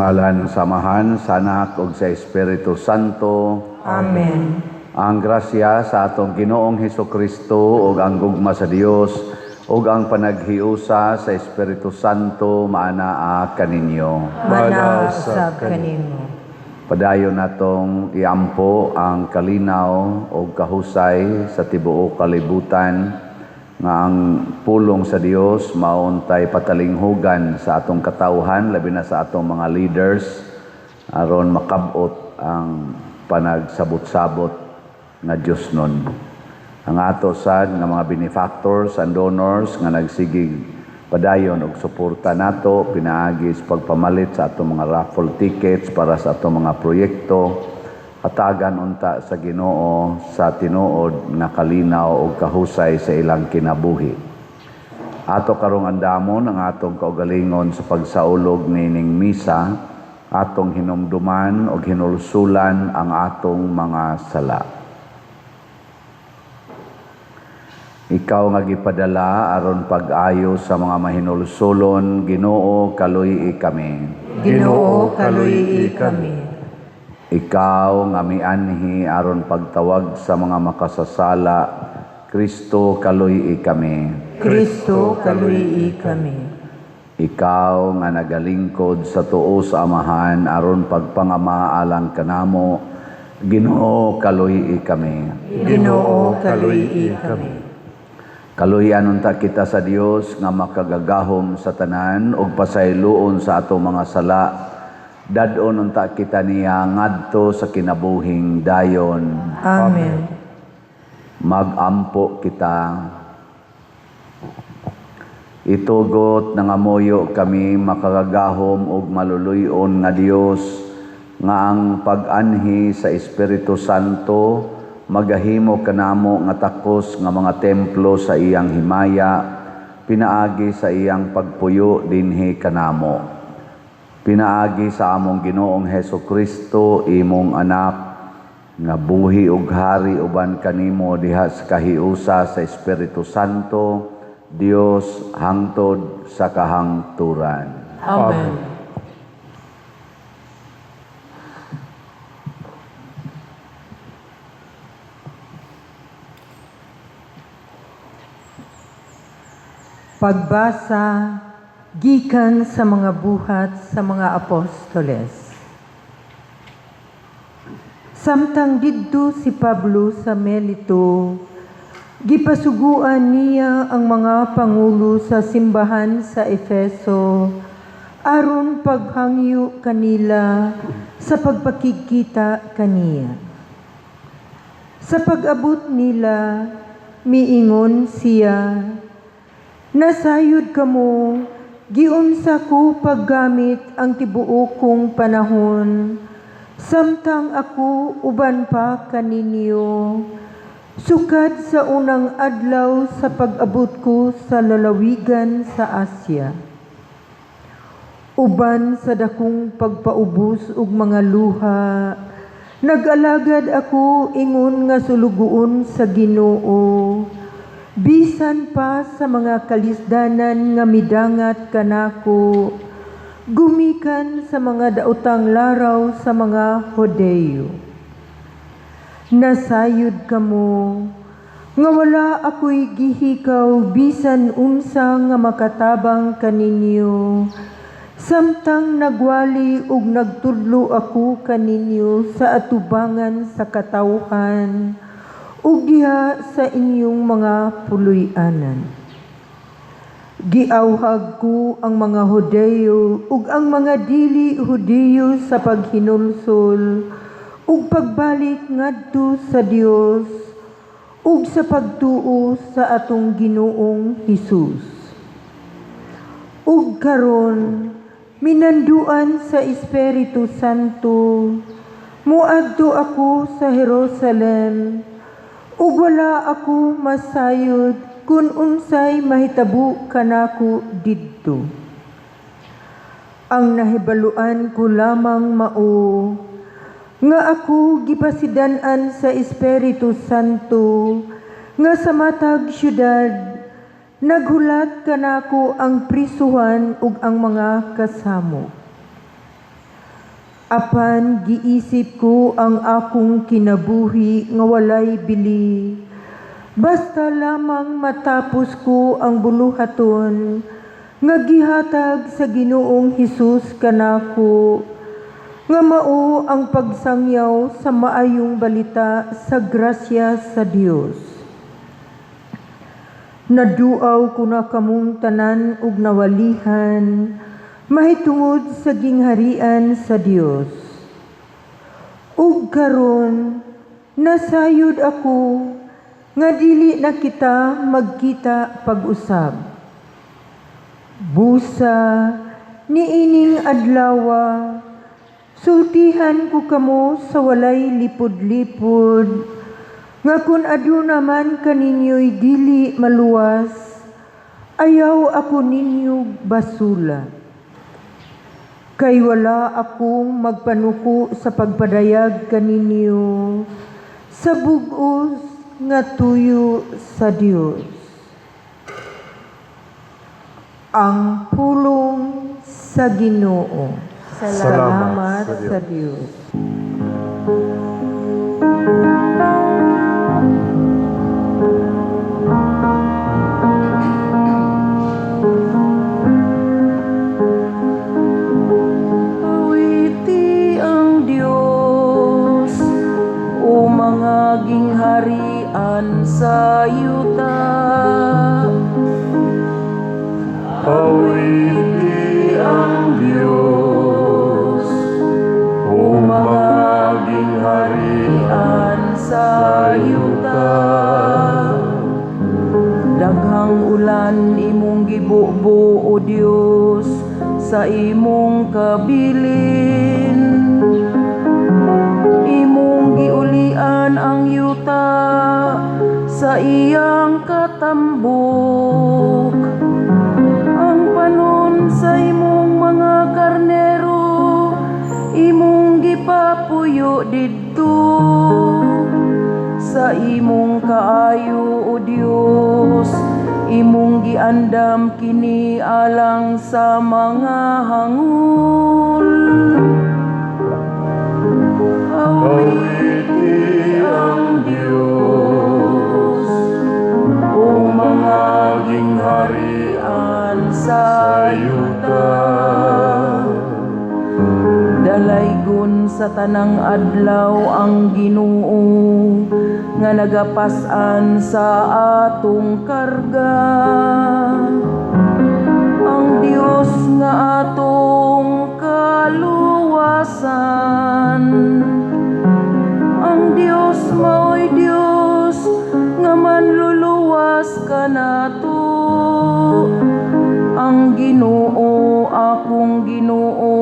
ngalan sa Amahan, sa Anak, ug sa Espiritu Santo. Amen. Ang grasya sa atong Ginoong Hesukristo ug ang gugma sa Dios ug ang panaghiusa sa Espiritu Santo maanaa kaninyo. Manasab kanimo. Padayon natong iampo ang kalinaw ug kahusay sa tibuok kalibutan nga ang pulong sa Dios mauntay patalinghugan sa atong katawhan labi na sa atong mga leaders aron makabot ang panagsabot-sabot nga Dios nun. Ang ato sad nga mga benefactors and donors nga nagsigig padayon og suporta nato pinaagi sa pagpamalit sa atong mga raffle tickets para sa atong mga proyekto, katagan unta sa Ginoo sa tinuod nga kalinaw ug kahusay sa ilang kinabuhi. Ato karong andamon ang atong kaugalingon sa pagsaulog nining misa, atong hinumduman ug hinulsulan ang atong mga sala. Ikaw nga gipadala aron pag-ayo sa mga mahinulsulon, Ginoo kaluy-i kami. Ginoo kaluy-i kami. Ikaw nga mianhi aron pagtawag sa mga makasasala, Kristo kaluy-i kami. Kristo kaluy-i kami. Ikaw nga nagalingkod sa tuo sa Amahan aron pagpangama alang kanamo, Ginoo kaluy-i kami. Ginoo kaluy-i kami. Kaluyan unta kita sa Dios nga makagagahom sa tanan ug pasayloon sa atong mga sala. Dadon unta kita niya ngadto sa kinabuhing dayon. Amen. Magampo kita. Itugot nga moyo kami makagagahom ug maluluyon nga Dios nga ang pag-anhi sa Espiritu Santo magahimo kanamo nga takos nga mga templo sa iyang himaya pinaagi sa iyang pagpuyo dinhi kanamo. Pinaagi sa among Ginoong Hesukristo imong anak nga buhi ug hari uban kanimo diha sa kahiusa sa Espiritu Santo, Dios hangtod sa kahangturan. Amen. Pagbasa gikan sa mga buhat sa mga apostoles. Samtang didto si Pablo sa Melito, gipasuguan niya ang mga pangulo sa simbahan sa Efeso aron paghangyo kanila sa pagpakikita kaniya. Sa pag-abot nila, miingon siya, "Nasayod kamo, giunsa ko paggamit ang tibuok kong panahon, samtang ako uban pa kaninyo, sukad sa unang adlaw sa pag-abot ko sa lalawigan sa Asya. Uban sa dakong pagpaubos ug mga luha, nag-alagad ako ingon nga sulugoon sa Ginoo, bisan pa sa mga kalisdanan nga midangat kanako, gumikan sa mga daotang laraw sa mga Hudeyo. Nasayod kamo, nga wala ako'y gihikaw bisan unsa nga makatabang kaninyo, samtang nagwali ug nagtudlo ako kaninyo sa atubangan sa katawhan, ug diha sa inyong mga puloy-anan. Giawhag ko ang mga Hudeyo ug ang mga dili Hudeyo sa paghinulsol ug pagbalik ngadto sa Dios ug sa pagtuo sa atong Ginoong Hesus. Ug karon minanduan sa Espiritu Santo, muadto ako sa Jerusalem, ug wala ako masayod kung unsay mahitabo kanako didto. Ang nahibaluan ko lamang mao, nga ako gipasidan-an sa Espiritu Santo, nga sa matag syudad, naghulat kanako ang prisuhan ug ang mga kasamo. Apan giisip ko ang akong kinabuhi nga walay bili. Basta lamang matapos ko ang buluhaton nga gihatag sa Ginoong Hesus kanako, nga mao ang pagsangyaw sa maayong balita sa grasya sa Dios. Naduaw ko na kamong tanan ug nawalihan mahitungod sa gingharian sa Dios. Ug karon nasayod ako nga dili na kita magkita pag-usab. Busa niining adlawa sultihan ko kamo sa walay lipod-lipod, nga kun aduna man kaninyo'y dili maluwas, ayaw ako ninyo basula. Kay wala akong magpanuko sa pagpadayag kaninyo sa bug-os nga tuyo sa Dios. Ang pulong sa Ginoo. Salamat sa Diyos. Awiti ang Diyos, o mga gingharian sa yuta. Awiti ang Diyos, o mga gingharian sa yuta. Daghang ulan imong gibubo, o Dios, sa imong kabilin. Imong giulian ang yuta sa iyang katambok. Ang panon sa imong mga karnero imong gipapuyo didto. Sa imong kaayo, o Dios, imong giandam kini alang sa mga hangul. Awiti ang Diyos, o mga gingharian sa yuta. Dalaygon sa tanang adlaw ang Ginoo, nga nagapasan sa atong karga. Ang Dios nga atong kaluwasan, ang Dios mao'y Dios nga manluluwas kanato. Ang Ginoo, akong Ginoo,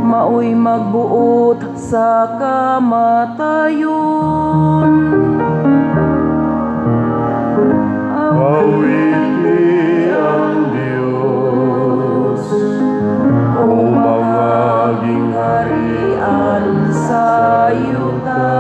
mao'y magbuot sa kamatayon. Awiti ang Diyos, o mga gingharian sa yuta.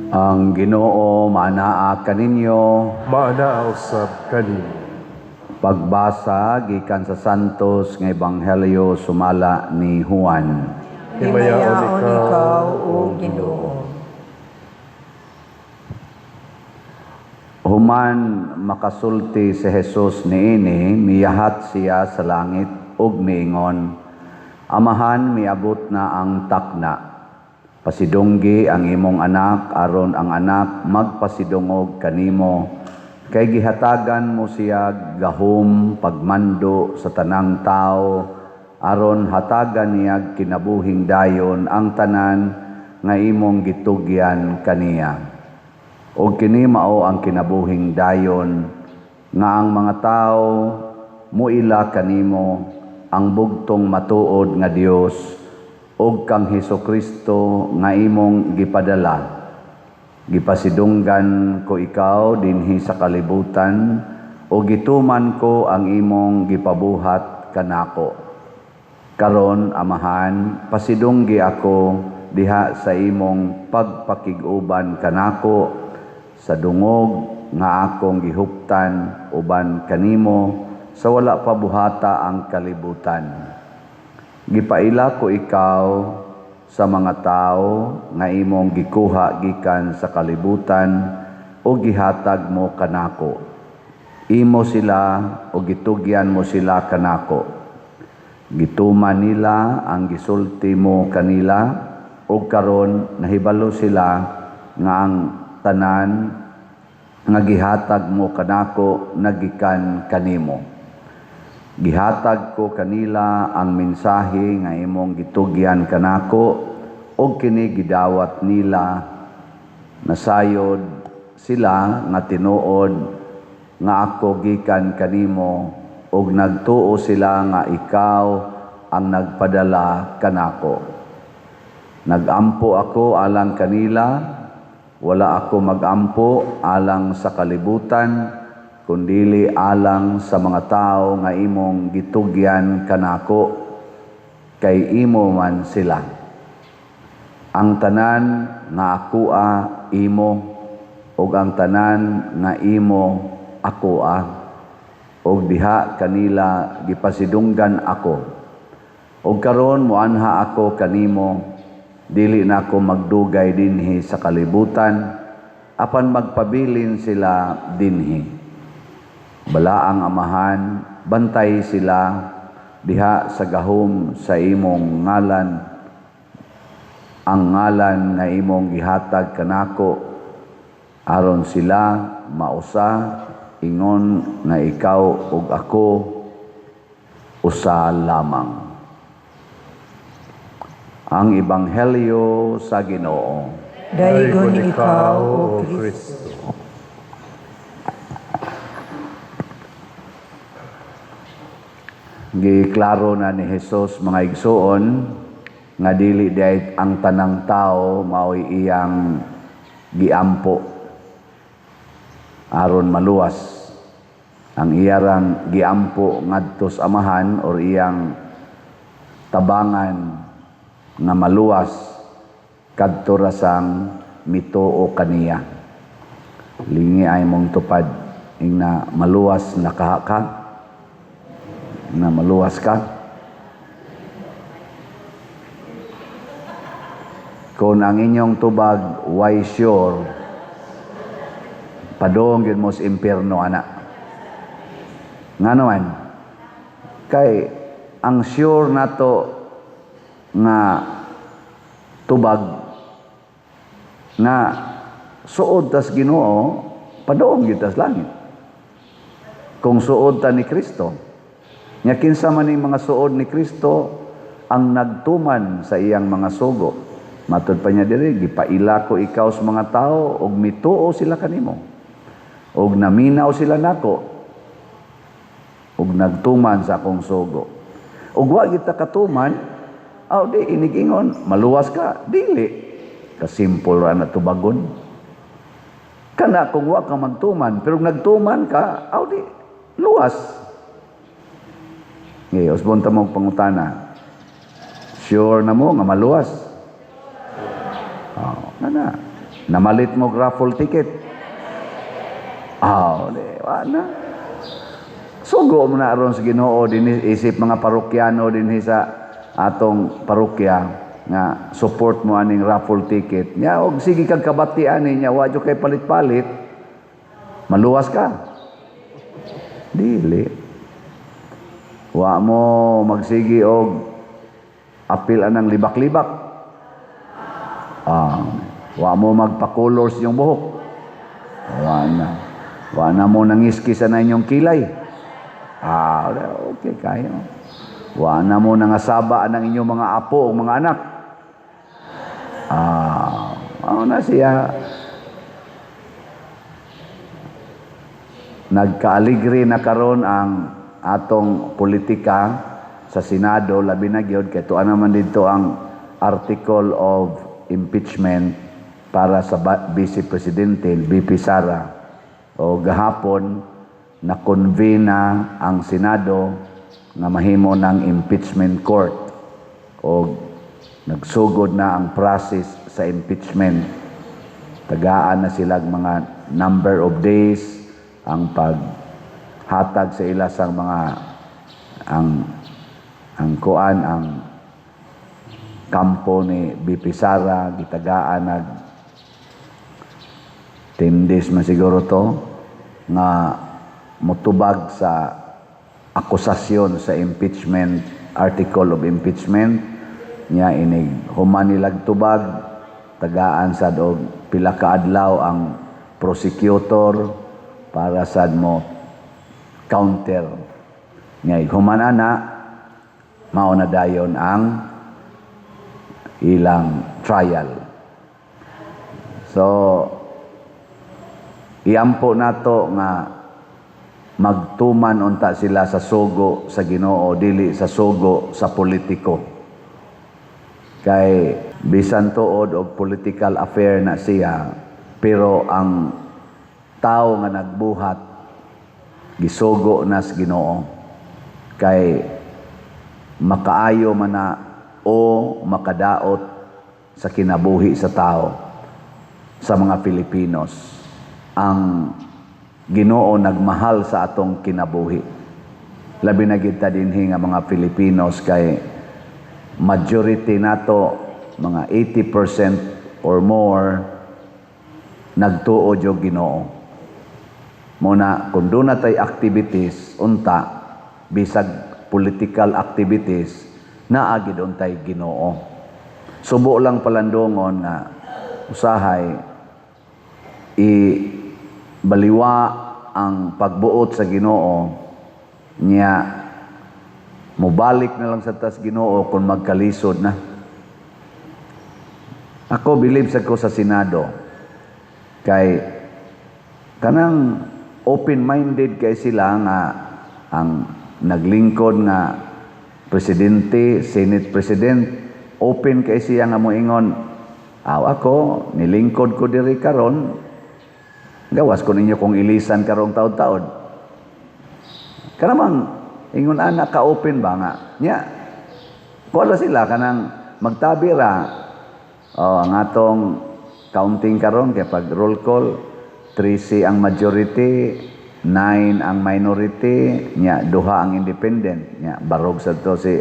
Ang Ginoo manaa kaninyo. Maana usab kanin. Pagbasa gikan sa Santos nga Ebanghelyo sumala ni Juan. Himayaon ikaw, O Ginoo. Human makasulti si Jesus niini, miyahat siya sa langit ug miingon, Amahan, miabot na ang takna. Pasidunggi ang imong anak, aron ang anak magpasidungog kanimo. Kay gihatagan mo siya gahom pagmando sa tanang tao, aron hatagan niya kinabuhing dayon ang tanan nga imong gitugyan kaniya. O kini mao ang kinabuhing dayon nga ang mga tao muila kanimo, ang bugtong matuod nga Dios ug kang Hesukristo nga imong gipadala. Gipasidunggan ko ikaw dinhi sa kalibutan o gituman ko ang imong gipabuhat kanako. Karon, Amahan, pasidunggi ako diha sa imong pagpakig-uban kanako sa dungog nga akong gihuptan uban kanimo sa wala pa buhata ang kalibutan. Gipaila ko ikaw sa mga tao nga imong gikuha gikan sa kalibutan o gihatag mo kanako. Imo sila o gitugyan mo sila kanako. Gituman nila ang gisulti mo kanila o karon nahibalo sila nga ang tanan nga gihatag mo kanako nagikan kanimo. Gihatag ko kanila ang mensahe nga imong gitugyan kanako o kini gidawat nila. Nasayod sila nga tinuod nga ako gikan kanimo ug nagtuo sila nga ikaw ang nagpadala kanako. Nagampo ako alang kanila, wala ako magampo alang sa kalibutan, kundili alang sa mga tao nga imong gitugyan kanako, kay imo man sila. Ang tanan nga akoa imo, ug ang tanan nga imo akoa, ug diha kanila gipasidunggan ako. Ug karon moanha ako kanimo, dili na ako magdugay dinhi sa kalibutan, apan magpabilin sila dinhi. Balaang Amahan, bantay sila diha sa gahom sa imong ngalan, ang ngalan nga imong gihatag kanako, aron sila mausa ingon na ikaw ug ako usa lamang. Ang Ebanghelyo sa Ginoo. Daigon ikaw, O O Kristo. Kristo. Giklaro na ni Jesus mga igsuon nga dili diay ang tanang tao mao'y iyang giampo aron maluwas. Ang iyang giampo ngadto sa Amahan or iyang tabangan nga maluwas kadto ra sang mituo kaniya. Lingi ay mong tupad ing na maluwas nakahaka na maluwas ka. Kung ang inyong tubag, why sure, padong yun mo sa impyerno, anak. Nga naman, kay ang sure na to nga tubag nga suod tas Ginoo, padong yun tas langit. Kung suod ta ni Kristo, nya kinsa man ning mga suod ni Kristo ang nagtuman sa iyang mga sugo. Matud pa niya diri, gipaila ko ikaw sa mga tao ug mituo sila kanimo. Ug naminaw sila nako. Ug nagtuman sa akong sugo. Ug wa kita katuman, aw di inigingon, maluwas ka, dili. Kasimpol ra na tubagon. Kana kung wa ka magtuman, pero nagtuman ka, aw di luwas. Okay, usbon ta mo pangutana. Sure na mo nga maluwas. Na. Namalit mo raffle ticket. Di na. Sugo mo na aron sa Ginoo din isip mga parokyano din sa atong parokya nga support mo aning raffle ticket. Nya og sige kag kabatian niya wa jud kay palit-palit. Maluwas ka. Dili. Wa mo magsigi og apil anang libak-libak. Wa mo magpa-colors yung buhok. Wa na mo nangiskis na inyong kilay. Okay kayo. Wa na mo nangasaba ang inyong mga apo o mga anak. Na siya. Nagkaaligri na karon ang atong politika sa Senado, labi na gyud kay tuwa naman dito ang article of impeachment para sa Vice Presidente VP Sara. O gahapon na-convene na ang Senado nga mahimo ng impeachment court o nagsugod na ang process sa impeachment. Tagaan na sila mga number of days ang paghatag sa ila sang mga ang kampo ni BP Sara gitagaan nag 10 days man siguro to nga motubag sa akusasyon sa impeachment, article of impeachment niya inig human nilag tubag tagaan sad og pila ka adlaw ang prosecutor para sad mo counter niya human ana mao na dayon ang ilang trial. So iampo nato nga magtuman unta sila sa sugo sa Ginoo dili sa sugo sa politiko. Kay bisan tuod og political affair na siya pero ang tao nga nagbuhat gisugo na sa Ginoo kay makaayo man na o makadaot sa kinabuhi sa tao sa mga Filipinos. Ang Ginoo nagmahal sa atong kinabuhi. Labi na kita dinhi nga mga Filipinos kay majority nato mga 80% or more nagtuo yung Ginoo. Muna kung doon na tayo activities unta bisag political activities naagi doon tayo Ginoo. Subo lang palandongon na usahay baliwa ang pagbuot sa Ginoo niya mubalik na lang sa tas Ginoo kung magkalisod na. Ako believe sa ko sa Senado kay kanang open-minded kay sila nga ang naglingkod nga presidente, Senate President, open kay siya nga moingon, ako nilingkod ko diri karon, gawas ko ninyo kung ilisan karong taod-taod. Kanamang ingon anak ka open ba nga? Nya, wala sila kanang magtabira. Ang atong counting karon kay pag roll call, 3C ang majority, 9 ang minority, nya duha ang independent, nya barog sa to si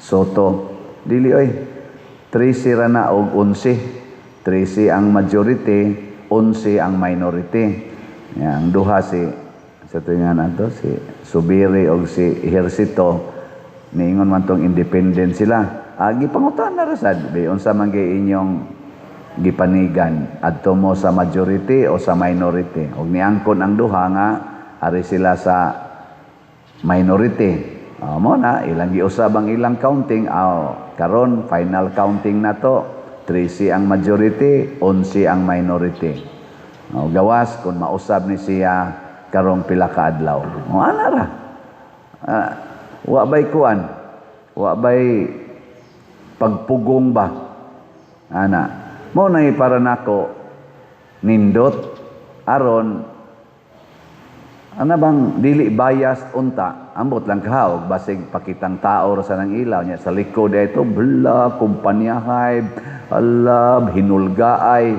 Soto. Dili oy. 3C ra na og 11. 3C ang majority, 11 ang minority. Nya ang duha si sa tingan ato si Subiri og si Ejercito niingon man tong independent sila. Gipangutan na ra sad unsa man gay inyong gipanigan adto mo sa majority o sa minority og niangkon ang duha nga ari sila sa minority mo na ilang giusab ang ilang counting karon final counting na to 3C ang majority 11 ang minority gawas kung mausab ni siya karong pila ka adlaw ana ra wa bay kuan wa bay pagpugong ba ana mo na para nako nindot aron ana bang dili bias unta ambot lang kahawag basig pakitang tao sa nang ilaw niya sa likod ito bla kumpanyahay alab hinulgaay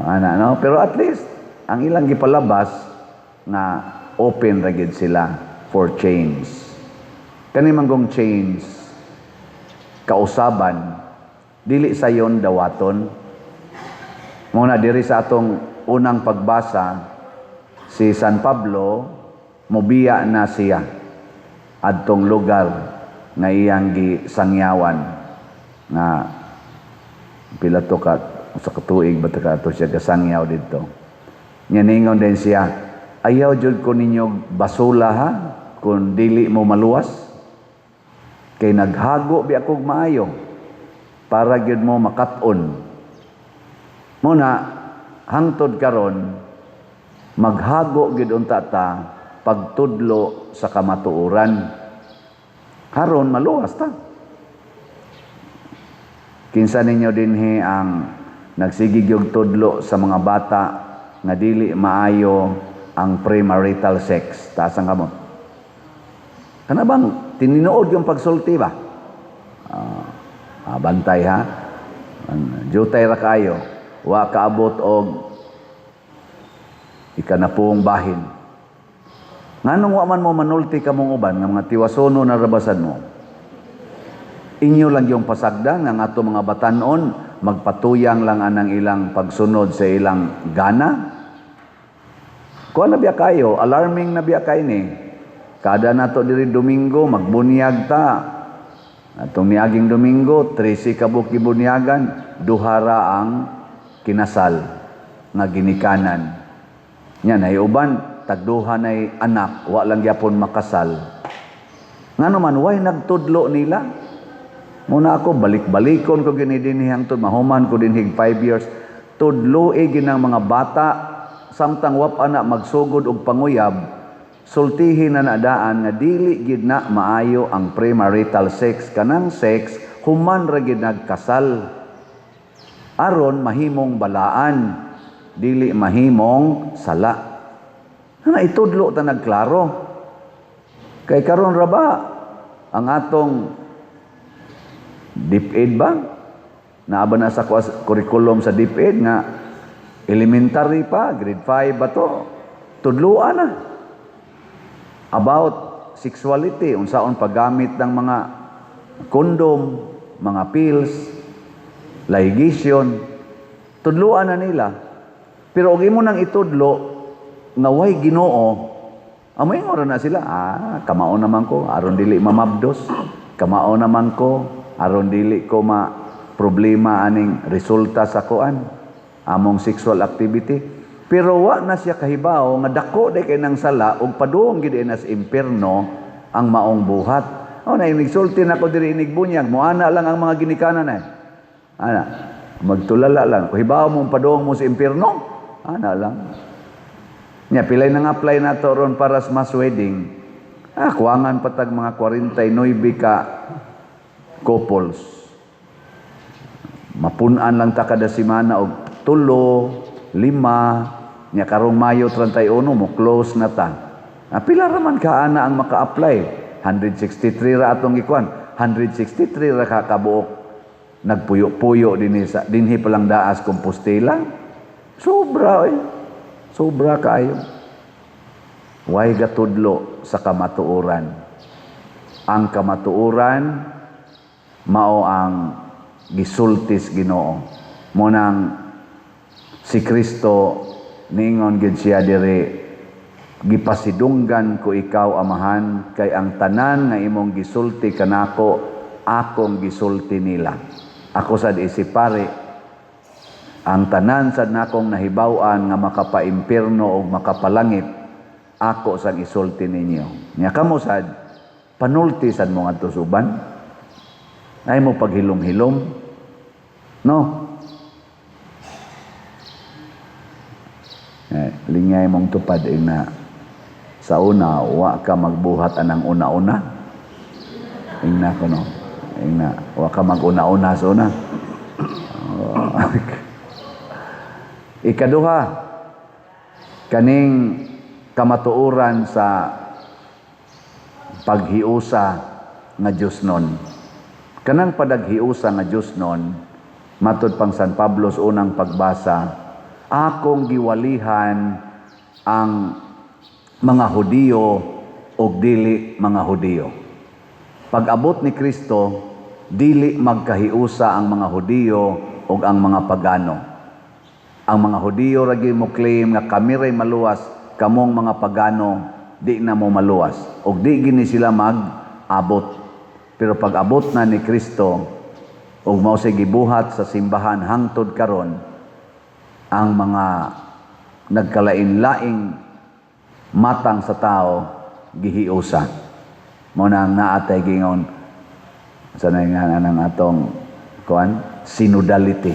ana no pero at least ang ilang gipalabas na open ra gid sila for change kani manggong change kausaban dili sayon dawaton. Muna diri sa atong unang pagbasa, si San Pablo, mubiya na siya adtong lugar nga iyang gisangyawan nga pila to ka sa katuig ba ka to siya gasangyaw dito. Nya ningon din siya, ayaw jud ko ninyo basula ha kung dili mo maluwas. Kay naghago bi akong maayo para gyud mo makat-on. Muna hangtod karon maghago gyud unta ta pagtudlo sa kamatuoran. Haron maluwas ta. Kinsa ninyo dinhi ang nagsigig og tudlo sa mga bata nga dili maayo ang premarital sex. Taasang kamot. Kana bang tininuod yung pagsulti ba? Bantay ha. Jutay ra kayo. Wa kaabot og ikanapong bahin. Nganong wa man mo manulti ka mong uban nga mga tiwasono na rabasan mo? Inyo lang yung pasagda nga ato mga batanon magpatuyang lang anang ilang pagsunod sa ilang gana. Kuha na biya kayo, alarming na biya kayo ni. Kada nato diri Domingo, magbunyag ta. Atong niaging Domingo, 13 kabuk gibunyagan, duhara ang kinasal nga ginikanan. Nya nay uban, tagduha nay anak, wa lang gyapon makasal. Ngano man way nagtudlo nila? Muna ako balik-balikon ko gini dinhi hangtod mahuman ko dinhi 5 years. Tudloe ginang mga bata samtang wa pa na magsugod og panguyab, sultihin na nadaan nga dili gid na maayo ang premarital sex. Kanang sex human ra gid nagkasal. Aron mahimong balaan, dili mahimong sala. Na itudlo ta nagklaro. Kay karon ra ba ang atong DepEd ba? Naaba na sa curriculum sa DepEd nga elementary pa, grade 5 ba to? Tudluan na. About sexuality, unsaon paggamit ng mga kondom, mga pills, ligation. Tudluan na nila. Pero og imo nang itudlo nga way Ginoo, amoy ora na sila, kamao naman ko aron dili mamabdos. Kamao naman ko aron dili ko ma problema aning resulta sa kuan among sexual activity. Pero wa na siya kahibaw nga dako day kay nang sala ug padung gid na sa impierno ang maong buhat. Na inigsulti na ko diri inigbunyag mo ana lang ang mga ginikanan ana magtulala lang kahibaw mo padung mo sa impierno ana lang nya pilay nang apply nato ron para sa mass wedding kuwangan patag mga 49 ka couples. Mapunan lang ta kada semana og 3, 5, nya karong Mayo 31 mo close na ta. Pila ra man ka ana ang maka-apply? 163 ra atong ikuan. 163 ra ka kabuok nagpuyo-puyo dinhi pa lang daas Compostela. Sobra Sobra kaayo. Way gatudlo sa kamatuoran. Ang kamatuoran mao ang gisultis Ginoo. Munang si Kristo ningon gid siya diri, gipasidunggan ko ikaw amahan kay ang tanan nga imong gisulti kanako akong gisulti nila. Ako sad isipare ang tanan sad nakong nahibaw-an nga makapaimpierno o makapalangit ako sang isulti ninyo. Nya kamo sad panulti sad mo ngadto suban. Ay mo paghilom-hilom. No? Lingay mong tupad na sa una, wa ka magbuhat anang una-una. Ingna ko no. Ingna, wa ka mag-una-una sa una. Ikaduha, kaning kamatuoran sa paghiusa nga Diyos nun. Kanang padaghiusa nga Diyos nun, matud pang San Pablo sa unang pagbasa, akong giwalihan ang mga Hudiyo o dili mga Hudiyo. Pag-abot ni Kristo, dili magkahiusa ang mga Hudiyo o ang mga pagano. Ang mga Hudiyo ragi mo claim nga kami ray maluwas, kamong mga pagano di na mo maluwas. O di gini sila mag-abot. Pero pag abot na ni Kristo, ug mao say gibuhat sa simbahan hangtod karon, ang mga nagkalain-laing matang sa tao gihiusa. Mo nang naatay gingon sa nga nang atong kuan synodality,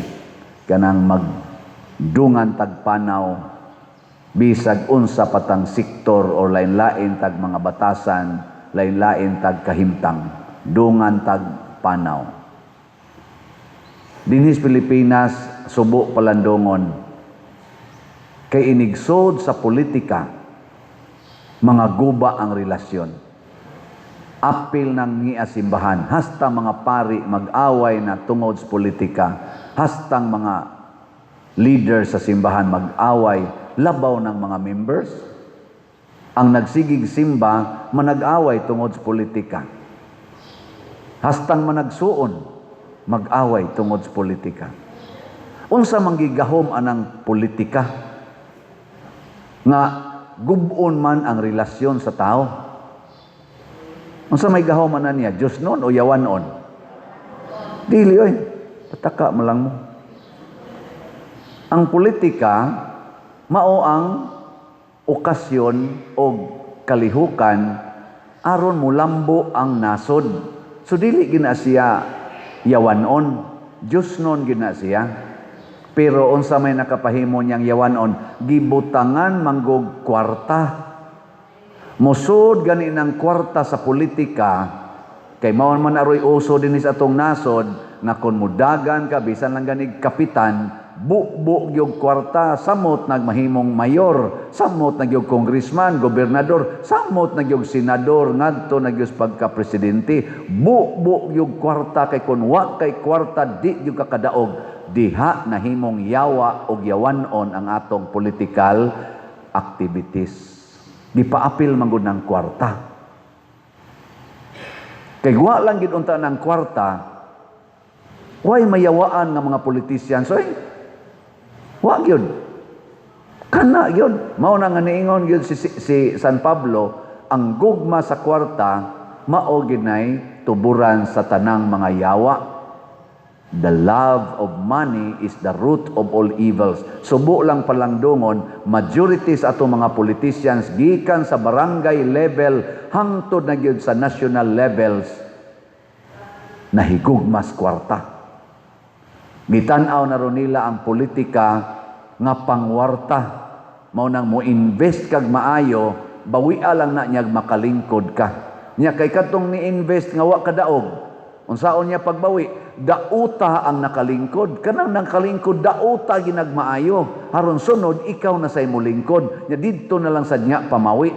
kanang magdungan tagpanaw bisag unsa patang sektor o lain-lain tag mga batasan, lain-lain tag kahimtang, dungan tag panaw. Dinhis Pilipinas, subo palandongon, kay inigsod sa politika, mga guba ang relasyon. Apil ng ngiya simbahan, hasta mga pari mag-away na tungod sa politika, hastang mga leader sa simbahan mag-away, labaw ng mga members. Ang nagsigig simba, manag-away tungod sa politika. Hastang managsuon, mag-away tungod sa politika. Unsa manggigahom anang politika nga gubon man ang relasyon sa tao? Unsa may gahom man niya, Diyos noon o yawanon? Dili oy, pataka mo lang mo. Ang politika mao ang okasyon o kalihukan aron mulambo ang nasod. So dili gina siya yawanon, Diyos noon gina siya. Pero unsa may nakapahimo niyang yawanon, gibutangan manggog kwarta. Musod gani ng kwarta sa politika, kay mao man aroy uso dinhi sa atong nasod nga kun mudagan ka bisan lang ganig kapitan, buk-buk yung kwarta, samot nagmahimong mayor, samot nagyog congressman, gobernador, samot nagyog senador, ngadto nagyos pagka-presidente, buk-buk yung kwarta, kay kun wa kay kwarta, di yung kakadaog, diha nahimong yawa o yawanon ang atong political activities. Gipaapil man gud ng kwarta. Kay wa lang gid unta ng kwarta, way mayawaan nga mga politician. So, wa gyud. Kana gyud. Mao na nga niingon gyud si San Pablo, ang gugma sa kwarta mao ginay tuburan sa tanang mga yawa. The love of money is the root of all evils. Subo lang palandungon, majority sa atong mga politicians gikan sa barangay level hangtod na gyud sa national levels nahigugmas kwarta. Gitan-aw na ron nila ang politika nga pangwarta. Mao nang mo invest kag maayo, bawia lang na niya makalingkod ka. Nya kay katong ni-invest nga wa kadaog. Unsaon niya pagbawi? Dauta ang nakalingkod. Kanang nakalingkod, dauta ginagmaayo. Haron sunod, ikaw na say mulingkod. Nya didto na lang sa niya pamawi.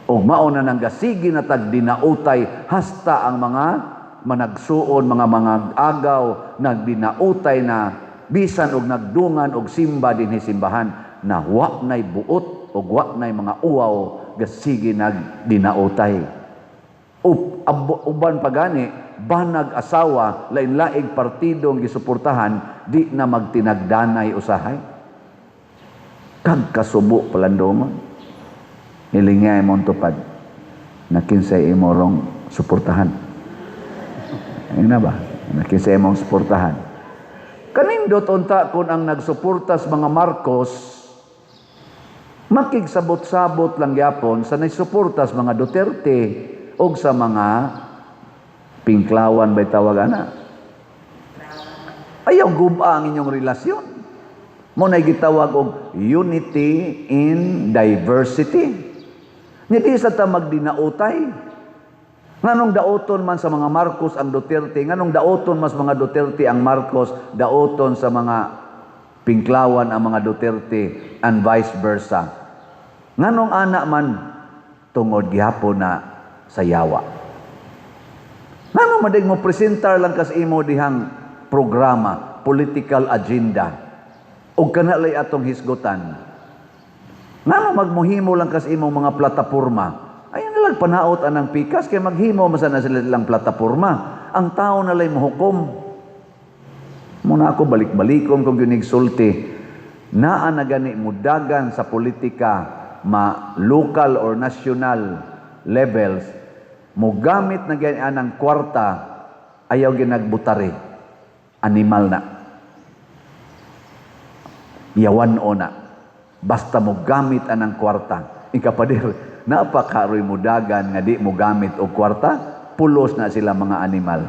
O mao na nang gasigi na tag dinautay hasta ang mga managsuon, mga agaw, nagdinautay na bisan og nagdungan og simba dinhi simbahan na wa nay buot og wa nay mga uwaw gasigi nagdinautay. Uban pagani, banag asawa, lain-laing partidong gisuportahan, di na magtinagdanay usahay. Kag kasubo palandong hilingay mong tupad na kinsay imorong suportahan. Ayun na ba? Na kinsay imong suportahan. Kanindot unta kung ang nagsuportas mga Marcos, makigsabot-sabot lang yapon sa nagsuportas mga Duterte, og sa mga Pinklawan ba'y tawag ana. Ayaw guba ang inyong relasyon. Mo na gitawag og unity in diversity. Hindi sa ta magdinautay. Nganong daoton man sa mga Marcos ang Duterte, nganong daoton mas mga Duterte ang Marcos, daoton sa mga Pinklawan ang mga Duterte, and vice versa. Nganong ana man tungod gihapon na sa yawa. Nganong madig mo presentar lang kas imo dihang programa, political agenda, o kanalay atong hisgutan. Nganong magmuhimo lang kas imo mga plataporma, ayan nalang panaot anang pikas, kay maghimo masana sila lang plataporma. Ang tao nalay mohukom. Muna ako balik-balikom kung ginigsulti, naa na gani mudagan sa politika, ma local or national levels, Mogamit na ganyan ang kwarta, ayaw ginagbutari. Animal na. Yawan o na. Basta mogamit anang kwarta. Ikapadir, napakaroy mudagan nga di mogamit o kwarta, pulos na sila mga animal.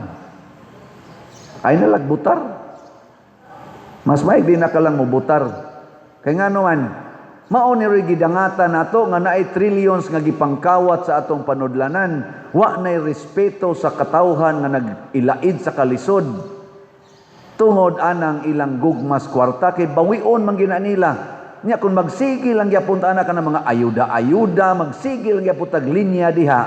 Ay nalagbutar. Mas may di na ka lang mubutar. Kaya nga naman, mauniroy gidangata nato nga naay trillions nga gipangkawat sa atong panudlanan. Wa na'y respeto sa katawhan nga nag-ilaid sa kalisod. Tungod anang ilang gugmas kwarta kay bawion man gina nila. Nya kung magsigil lang gyapon ta ana ka ng mga ayuda-ayuda, magsigil lang gyapon tag linya diha.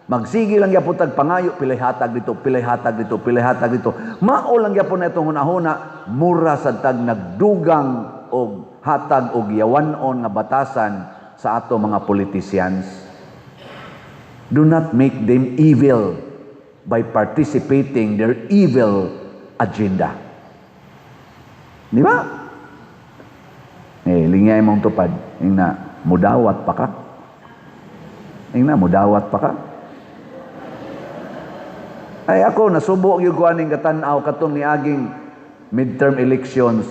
Magsigil lang gyapon tag pangayo, pilay hatag dito, pilay hatag dito, pilay hatag dito. Mao lang gyapon itong hunahuna, mura sa tag nagdugang og hatag og yawanon nga batasan sa ato mga politicians. Do not make them evil by participating their evil agenda. Di ba? Lingay mong tupad. Ingna, mudawat pa ka. Ingna, mudawat pa ka. Ay ako, nasubo yung kuhaning katanaw katong niaging midterm elections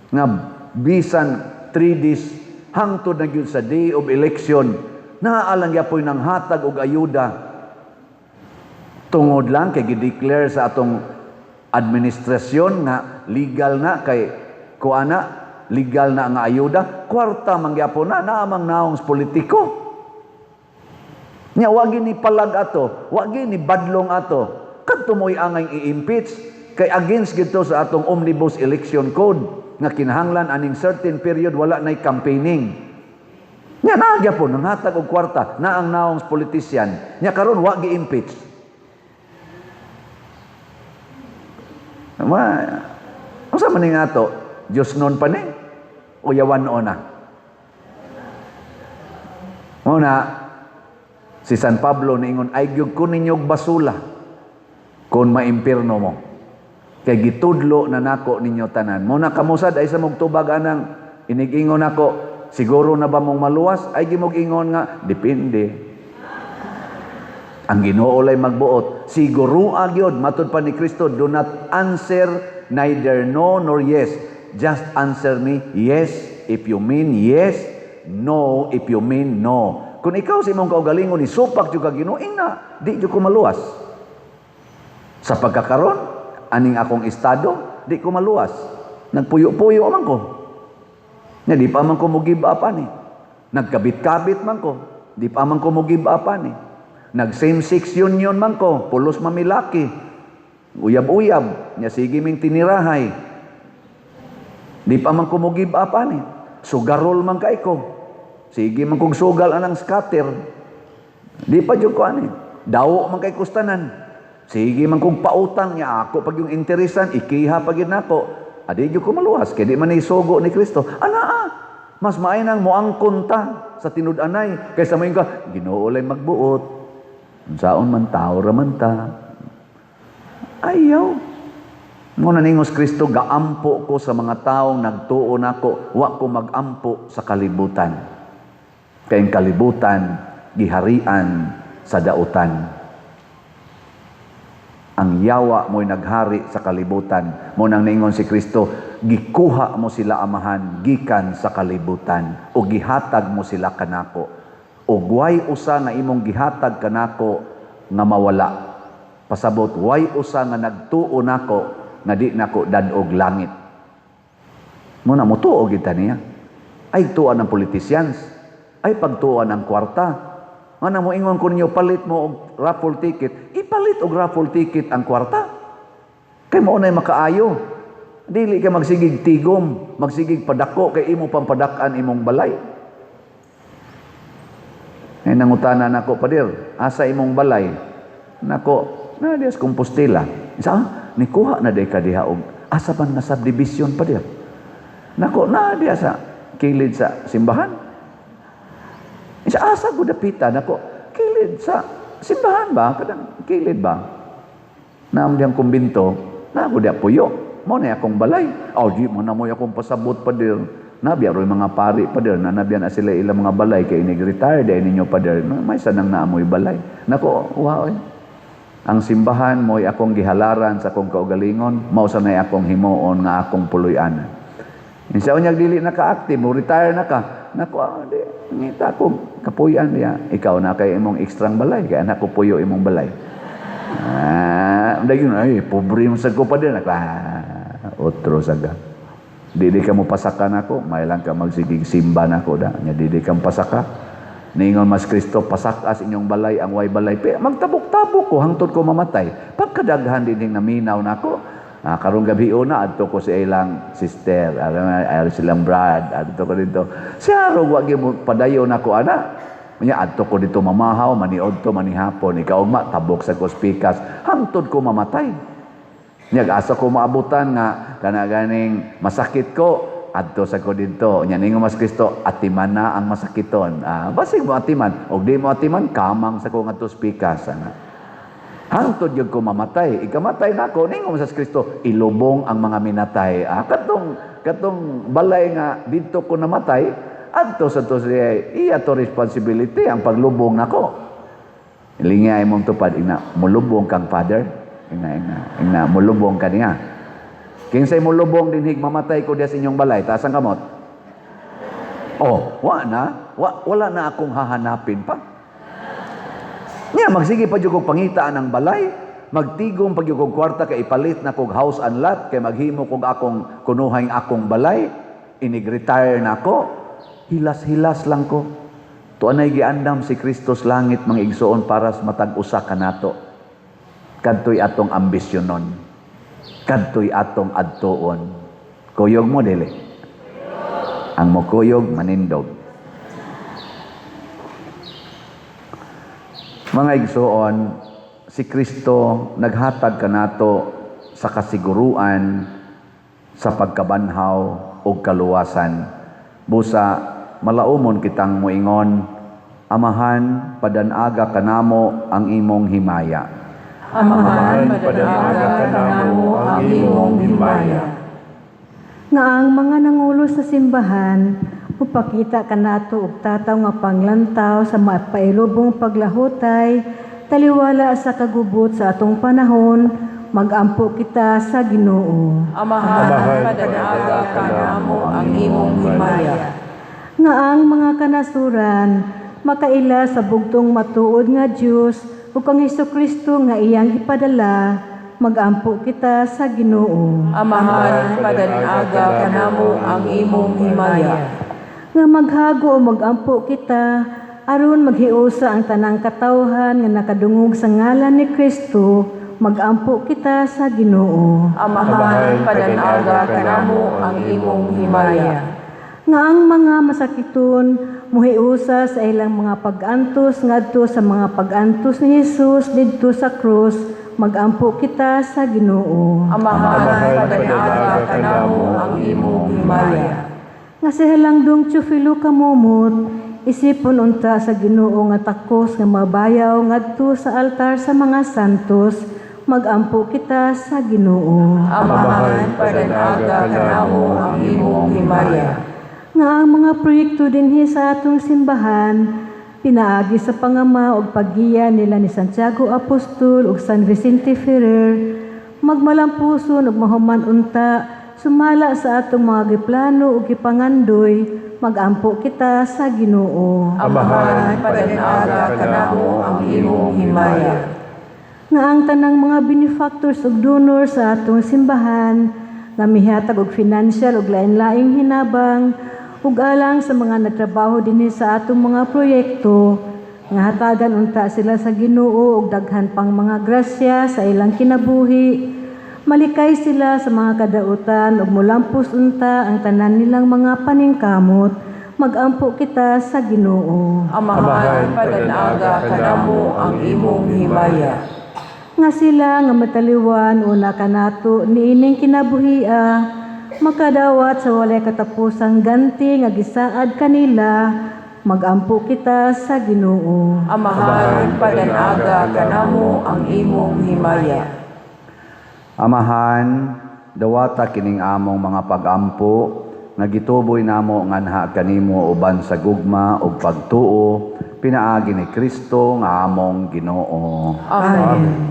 nga bisan 3 days hangtod na gyud sa day of election naaalang yapoy ng hatag og ayuda tungod lang kay gi-declare sa atong administrasyon nga legal na kay kuana legal na nga ayuda kwarta mangyapon na naamang naong politiko nya wagi ni palag ato wagi ni badlong ato kadto mo'y angay i-impeach kay against gito sa atong omnibus election code nga kinahanglan aning certain period wala nay campaigning. Nya nagya po nang hatag og kwarta na ang naong politician. Nya karon wa gi-impeach. Unsa man ning ato? Dios non pa ni o yawan ona. Una si San Pablo niingon ay gyud ko ninyo basula kon maimpirno mo. Kay gitudlo na nako ninyo tanan. Muna kamusad ay sa mong tubag anang inig-ingon nako, siguro na ba mong maluwas? Ay gimog ingon nga, depende. Ang Ginoo lay magbuot. Siguro agyod matud pa ni Kristo, do not answer neither no nor yes. Just answer me yes if you mean yes, no if you mean no. Kung ikaw si mong kaugalingon ni supak jud ka Ginoo, ina, di jud ko maluwas. Sa pagkakaron aning akong estado, di ko maluwas. Nagpuyo-puyo man ko. Nga di pa man ko mo give up ani. Nagkabit-kabit man ko. Di pa man ko mo give up ani. Nag-same-sex union man ko. Pulos mamilaki. Uyab-uyab. Nya sige ming tinirahay. Di pa man ko mo give up ani. Sugarol man kay ko. Sige man kong sugal anang scatter. Di pa jud ko ani. Dawo man kay kustanan. Sige man kung pautang niya ako pag yung interesan, ikiha pagid nako. Adi jud ko maluwas kay di man isugo ni Kristo. Mas maay nang moangkon ta sa tinud-anay kaysa mo ka Ginoo lay magbuot. Unsaon man tao ra man ta. Ayaw. Mo na ningos Kristo gaampo ko sa mga taong nagtuo nako, wa ko magampo sa kalibutan. Kay ang kalibutan giharian sa dautan. Ang yawa mo'y naghari sa kalibutan. Mo nang ningon si Kristo, gikuha mo sila amahan, gikan sa kalibutan. O gihatag mo sila kanako. O way usa nga imong gihatag kanako nga mawala. Pasabot, way usa nga nagtuo nako nga di nako dadog langit. Muna mo tuo kita niya. Ay tuan ng politicians. Ay pagtuan ng kwarta. Nga mo ingon ko ninyo, palit mo og raffle ticket. Ipalit og raffle ticket ang kwarta. Kay mo unay makaayo. Dili ka magsigig tigom, magsigig padako, kay imo pampadakan imong balay. Ay nangutana nako padir, asa imong balay? Nako, na dias Compostela. Isa, nikuha na day ka diha og asa man nga subdivision padir. Nako, na diya sa kilid sa simbahan. Isa asa ko dapita nako kilid sa simbahan ba kadang kilid ba naam diyang kumbinto na ko dia puyo mo na akong balay di mo na mo akong pasabot pa dir Nabiya ro mga pari pader na nabiyan na sila ilang mga balay kay inig-retire dahil ninyo pader. May sanang naamoy balay. Nako, wow eh. Ang simbahan mo'y akong gihalaran sa akong kaugalingon, mao sanay akong himuon nga akong puloy-anan. Insa unyag dili na ka-active, mo retire na ka. Nako, di, ngita ko kapuyan niya. Ikaw na kay imong ekstrang balay, kaya anak ko puyo imong balay. Daging ay pobre mo sa ko pa din. Otro saga. Didi ka mo pasakan ako, may lang ka magsigig simba na ako da. Nya didi ka pasaka. Ningon mas Kristo pasakas inyong balay ang way balay. Magtabok-tabok ko hangtod ko mamatay. Pagkadaghan din naminaw na ako. Karong gabi una adto ko sa ilang sister, ay silang brad, adto ko dito. Siya ro wa gyud padayon nako ana. Nya adto ko dito mamahaw, maniod to manihapon, ikaw tabok sa kospikas, hangtod ko mamatay. Nya asa ko maabutan nga kana ganing masakit ko adto sa ko dito. Nya ningon mas Kristo atiman na ang masakiton. Basig mo atiman, og di mo atiman kamang sa ko ngadto spikas ana. Hangtod yun ko mamatay. Ikamatay na ako. Ningon sa Kristo, ilubong ang mga minatay. Katong balay nga dito ko namatay, adto sa to siya, iya to responsibility ang paglubong na ko. Ilingay mong tupad, mulubong kang father. Mulubong ka niya. Kinsay mulubong din mamatay ko diya sa inyong balay, taas ang kamot. Wala na akong hahanapin pa. Nya magsige pa jud kog pangitaan ang balay, magtigom pag kog kwarta kay ipalit na kog house and lot kay maghimo kog akong kunuhang akong balay, inig-retire na ako. Hilas-hilas lang ko. Tuanay giandam si Kristos langit mga igsoon para sa matag usa kanato. Kadtoy atong ambisyonon. Kadtoy atong adtuon. Kuyog mo dili. Ang mokuyog manindog. Mga igsoon, si Kristo naghatag kanato sa kasiguruan, sa pagkabanhaw o kaluwasan. Busa, malaumon kitang muingon, Amahan, padanaga kanamo ang imong himaya. Amahan, padanaga kanamo ang imong himaya. Nga ang mga nangulo sa simbahan, upakita kanato og tataw nga panglantaw sa mapailubong paglahutay, taliwala sa kagubot sa atong panahon, magampo kita sa Ginoo. Amahan, padanaga kanamo ang imong himaya. Nga ang mga kanasuran, makaila sa bugtong matuod nga Dios ug kang Hesukristo nga iyang ipadala, magampo kita sa Ginoo. Amahan, padanaga kanamo ang imong himaya. Nga maghago o magampo kita, aron maghiusa ang tanang katawhan nga nakadungog sa ngalan ni Kristo, magampo kita sa Ginoo. Amahan, padanaga kanamo ang imong himaya. Nga ang mga masakiton, muhiusa sa ilang mga pag-antos ngadto sa mga pag-antos ni Jesus didto sa krus, magampo kita sa Ginoo. Amahan, padanaga kanamo ang imong himaya. Nga si Halandong Teofilo kamumot, isipon unta sa Ginoo nga takos nga mabayaw ngadto sa altar sa mga santos, magampo kita sa Ginoo. Amahan, padanaga kanamo ang imong himaya. Nga ang mga proyekto dinhi sa atong simbahan, pinaagi sa pangama ug paggiya nila ni Santiago Apostol ug San Vicente Ferrer, magmalampuson ug mahuman unta, sumala sa atong mga giplano ug gipangandoy, magampo kita sa Ginoo. Amahan, padanaga kanamo ang imong himaya. Nga ang tanang mga benefactors ug donor sa atong simbahan, nga mihatag og financial ug lain-laing hinabang, ug alang sa mga nagtrabaho dinhi sa atong mga proyekto, nga hatagan unta sila sa Ginoo ug daghan pang mga grasya sa ilang kinabuhi. Malikay sila sa mga kadautan ug molampos unta ang tanan nilang mga paningkamot, magampo kita sa Ginoo. Amahan, padanaga kanamo ang imong himaya. Nga sila nga mataliwan una kanato niining kinabuhia, makadawat sa walay katapusang ganti nga gisaad kanila, magampo kita sa Ginoo. Amahan, padanaga kanamo ang imong himaya. Amahan, dawata kining among mga pagampo nga gituboy namo nganha kanimo uban sa gugma ug pagtuo pinaagi ni Kristo nga among Ginoo. Amen.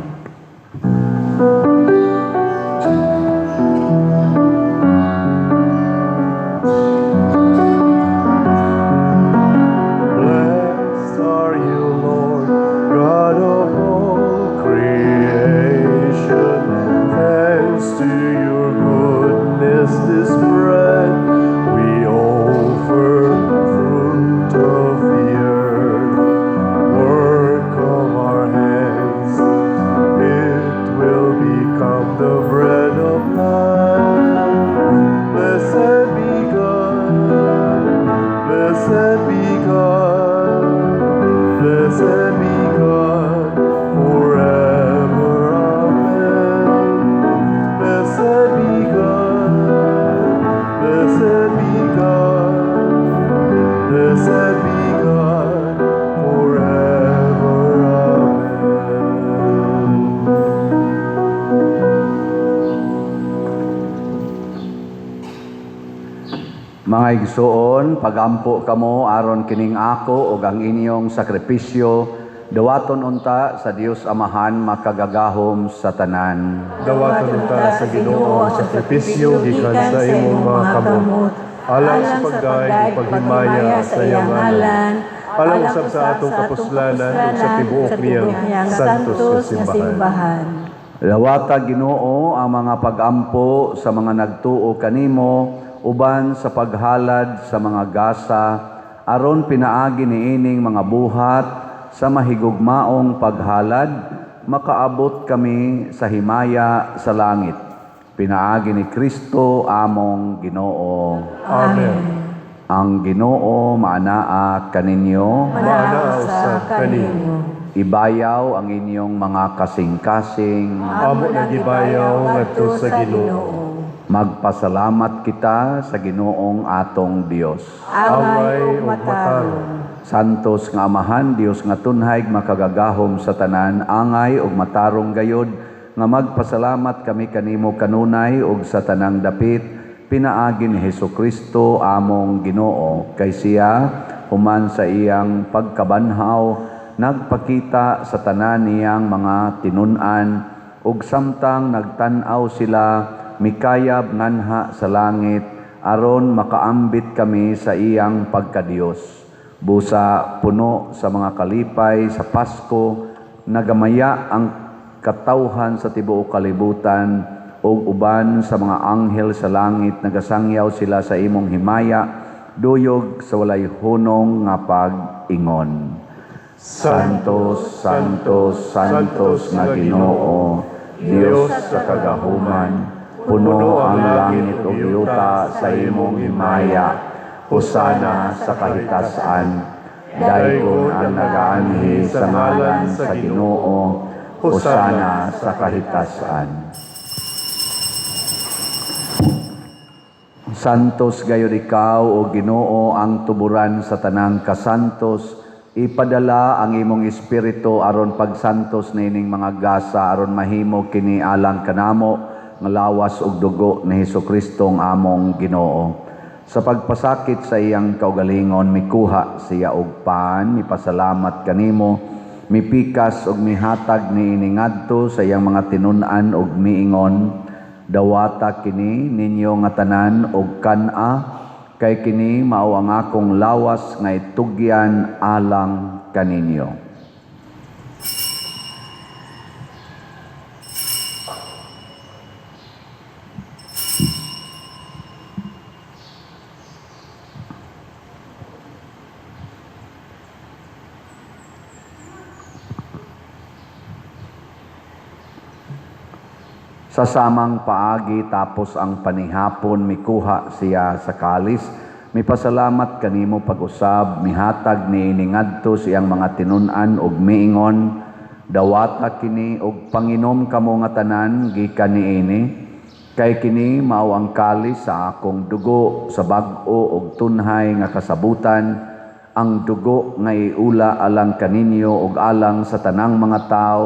Blessed are you, Lord, God of all creation. Thanks to your goodness, this bread we offer, fruit of the earth, work of our hands. It will become the bread of life. Blessed be God, blessed be God, blessed be God forever. Amen. Blessed be God, blessed be God, blessed be God forever. Amen. Mga igsoon, pagampo kamo aron kining ako ug ang inyong sakripisyo dawaton unta sa Dios Amahan makagagahom sa tanan. Dawaton unta sa Ginoo ang sakripisyo gikan sa imong mga kamot. Alang sa pagdayeg paghimaya sa iyang ngalan. Alang usab sa atong kapuslanan ug sa tibuok niyang santos nga simbahan. Lawata Ginoo ang mga pagampo sa mga nagtuo kanimo uban sa paghalad sa mga gasa aron pinaagi niining mga buhat sa mahigugmaong paghalad makaabot kami sa himaya sa langit. Pinaagi ni Kristo among Ginoo. Amen. Ang Ginoo maanaa kaninyo, Manaaw sa kanimo. ibayaw ang inyong mga kasing-kasing. Amo nagibayaw ngadto sa Ginoo. Magpasalamat kita sa Ginoong atong Dios. Amay ug matarong. Santos nga Amahan, Dios nga tunhay makagagahom sa tanan, angay ug matarong gayod, nga magpasalamat kami kanimo kanunay ug sa tanang dapit, pinaagi ni Hesukristo among Ginoo. Kay siya, human sa iyang pagkabanhaw, nagpakita sa tanan niyang mga tinun-an, ug samtang nagtan-aw sila, mikayab nganha sa langit, aron makaambit kami sa iyang pagkadiyos. Busa puno sa mga kalipay sa Pasko, nagamaya ang katawhan sa tibuok kalibutan, ug uban sa mga anghel sa langit, nagasangyaw sila sa imong himaya, duyog sa walay hunong nga pag-ingon. Santos, Santos, Santos nga Ginoo, Dios sa kagahuman, puno ang langit ug yuta sa imong himaya, hosana sa kahitasan. Daygon ang nagaanhi sa ngalan sa Ginoo, hosana sa kahitasan. Santos gayud ikaw o Ginoo ang tuburan sa tanang kasantos, ipadala ang imong espiritu aron pagsantos nining mga gasa aron mahimo kini alang kanamo nga lawas ug dugo ni Hesukristo ang among Ginoo. Sa pagpasakit sa iyang kaugalingon, mikuha siya og paan, mipasalamat kanimo, mipikas ug mihatag niini ngadto sa iyang mga tinun-an ug miingon, dawata kini ninyo nga tanan og kan-a, kay kini mao ang akong lawas nga itugyan alang kaninyo. Sa samang paagi tapos ang panihapon, mikuha siya sa kalis, mipasalamat kanimo pag-usab, mihatag niini ngadto siyang mga tinun-an ug miingon, dawata kini og panginom kamo nga tanan gikan niini, kay kini mao ang kalis sa akong dugo sa bag-o ug tunhay nga kasabutan, ang dugo nga iula alang kaninyo ug alang sa tanang mga tao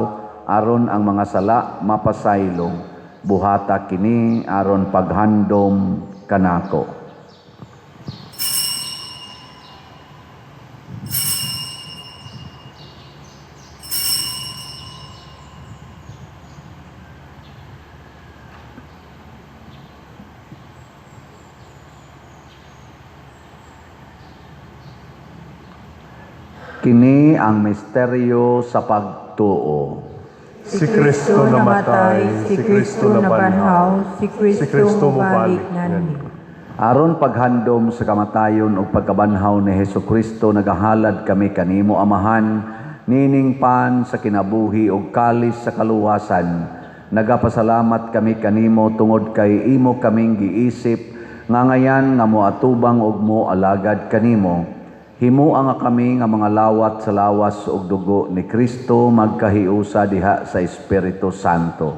aron ang mga sala mapasaylo. Buhata kini aron paghandom kanako. Kini ang misteryo sa pagtuo. Si Kristo namatay, si Kristo nabanhaw, si Kristo mubalik ngani. Aron paghandom sa kamatayon o pagkabanhaw ni Hesus Kristo, nagahalad kami kanimo, Amahan, nining pan sa kinabuhi o kalis sa kaluwasan. Nagapasalamat kami kanimo tungod kay imo kaming giisip, nga ngayan nga moatubang og mo alagad kanimo. Himo nga kami nga mga lawat sa lawas og dugo ni Kristo magkahiusa diha sa Espiritu Santo.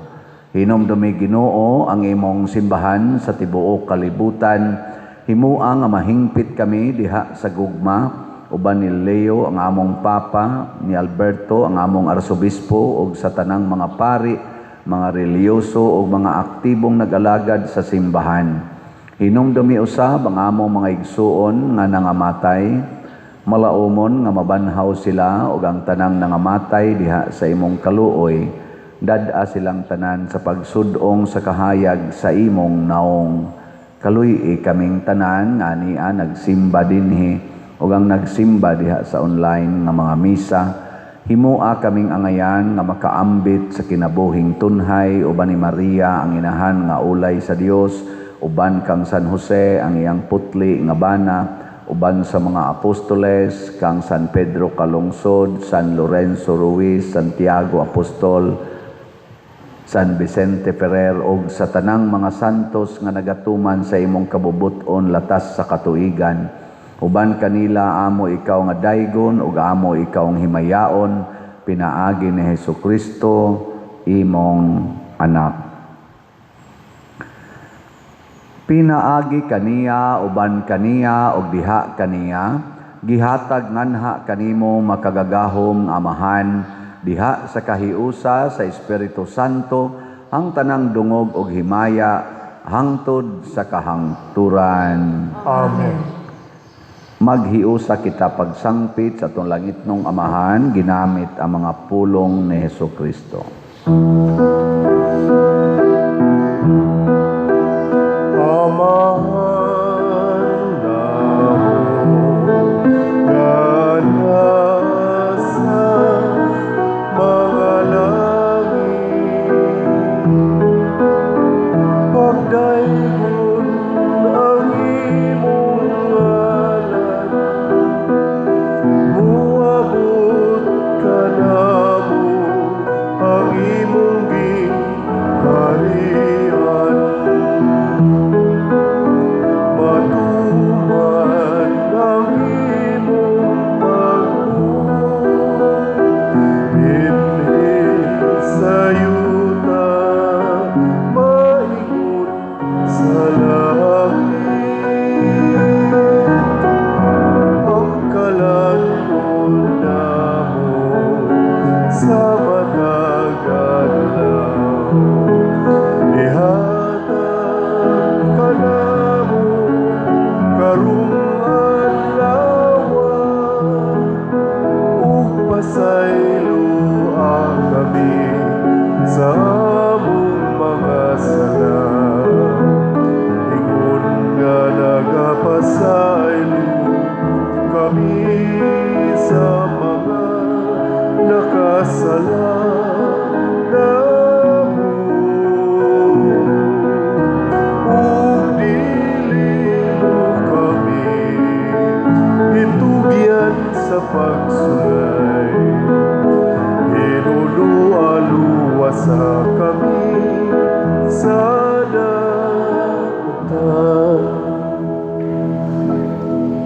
Hinomdumi Ginoo ang imong simbahan sa tibuok kalibutan. Himua nga mahingpit kami diha sa gugma, uban ni Leo ang among papa, ni Alberto ang among arsobispo ug sa tanang mga pari, mga reliyoso ug mga aktibong nag-alagad sa simbahan. Hinomdumi usab ang among mga igsuon nga nangamatay, malaumon nga mabanhaw sila ug ang tanang nangamatay diha sa imong kaluoy, dad-a silang tanan sa pagsudong sa kahayag sa imong naong. Kaluy kaming tanan nga niya nagsimba dinhi ug ang nagsimba diha sa online nga mga misa. Himua kaming angayan nga makaambit sa kinabuhing tunhay uban ni Maria ang inahan nga ulay sa Dios, uban kang San Jose ang iyang putli nga bana, uban sa mga apostoles kang San Pedro Calungsod, San Lorenzo Ruiz, Santiago Apostol, San Vicente Ferrer ug sa tanang mga santos nga nagatuman sa imong kabubuton latas sa katuigan. Uban kanila amo ikaw nga daygon ug amo ikaw ang himayaon, pinaagi ni Hesukristo imong anak. Pinaagi kaniya uban kaniya og diha kaniya, gihatag nganha kanimo makagagahom Amahan, diha sa kahiusa sa Espiritu Santo, ang tanang dungog og himaya hangtod sa kahangturan. Amen. Maghiusa kita pagsangpit sa atong langitnong Amahan ginamit ang mga pulong ni Hesukristo.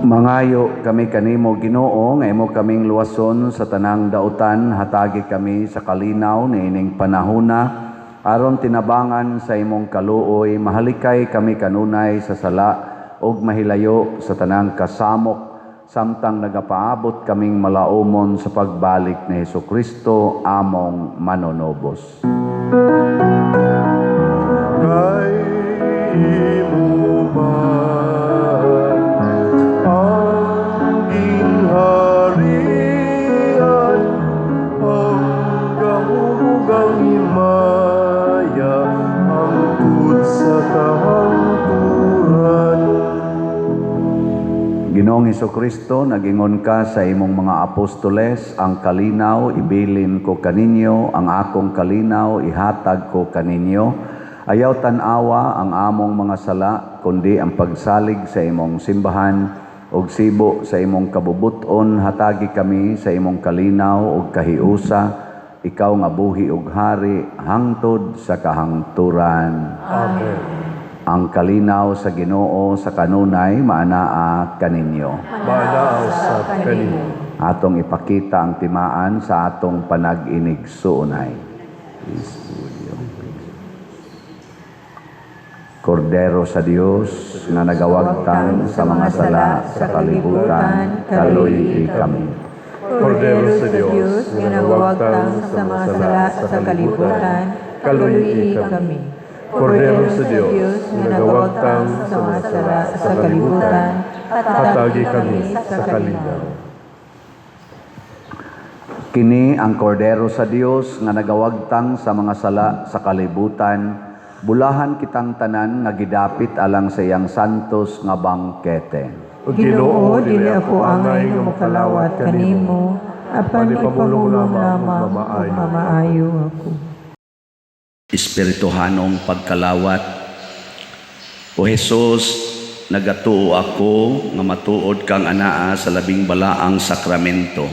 Mangayo kami kanimo Ginoo nga imo kaming luwason sa tanang dautan, hatagi kami sa kalinaw niining panahona aron tinabangan sa imong kaluoy, mahalikay kami kanunay sa sala ug mahilayo sa tanang kasamok samtang nagapaabot kaming malaumon sa pagbalik ni Hesukristo among manonobos. Kay imo Ginoong Hesukristo, nagingon ka sa imong mga apostoles, ang kalinaw ibilin ko kaninyo, ang akong kalinaw ihatag ko kaninyo. Ayaw tanawa ang among mga sala, kundi ang pagsalig sa imong simbahan, og sibo sa imong kabubuton, hatagi kami sa imong kalinaw og kahiusa, ikaw nga buhi ug hari, hangtod sa kahangturan. Amen. Ang kalinaw sa Ginoo sa kanunay maanaa kaninyo. Manaaw sa kanimo. Atong ipakita ang timaan sa atong panag-inigsuunay. Kordero sa Dios nga nagawagtan sa mga sala sa kalibutan, kaluy kami. Kordero sa Diyos, nga nagawagtang sa mga sala sa kalibutan, kaluyi kami. Kordero sa Diyos, nga nagawagtang sa mga sala sa kalibutan, hatagi kami sa kalinaw. Kini ang kordero sa Dios nga nagawagtang sa mga sala sa kalibutan, bulahan kitang tanan nga gidapit alang sa iyang santos nga bangkete. O Ginoo, dili ako angay nga mokalawat kanimo, apan ipamulong lamang ug mamaayo ako. Espirituhanong pagkalawat. O Jesus, nagatuo ako nga matuod kang anaa sa labing balaang sakramento.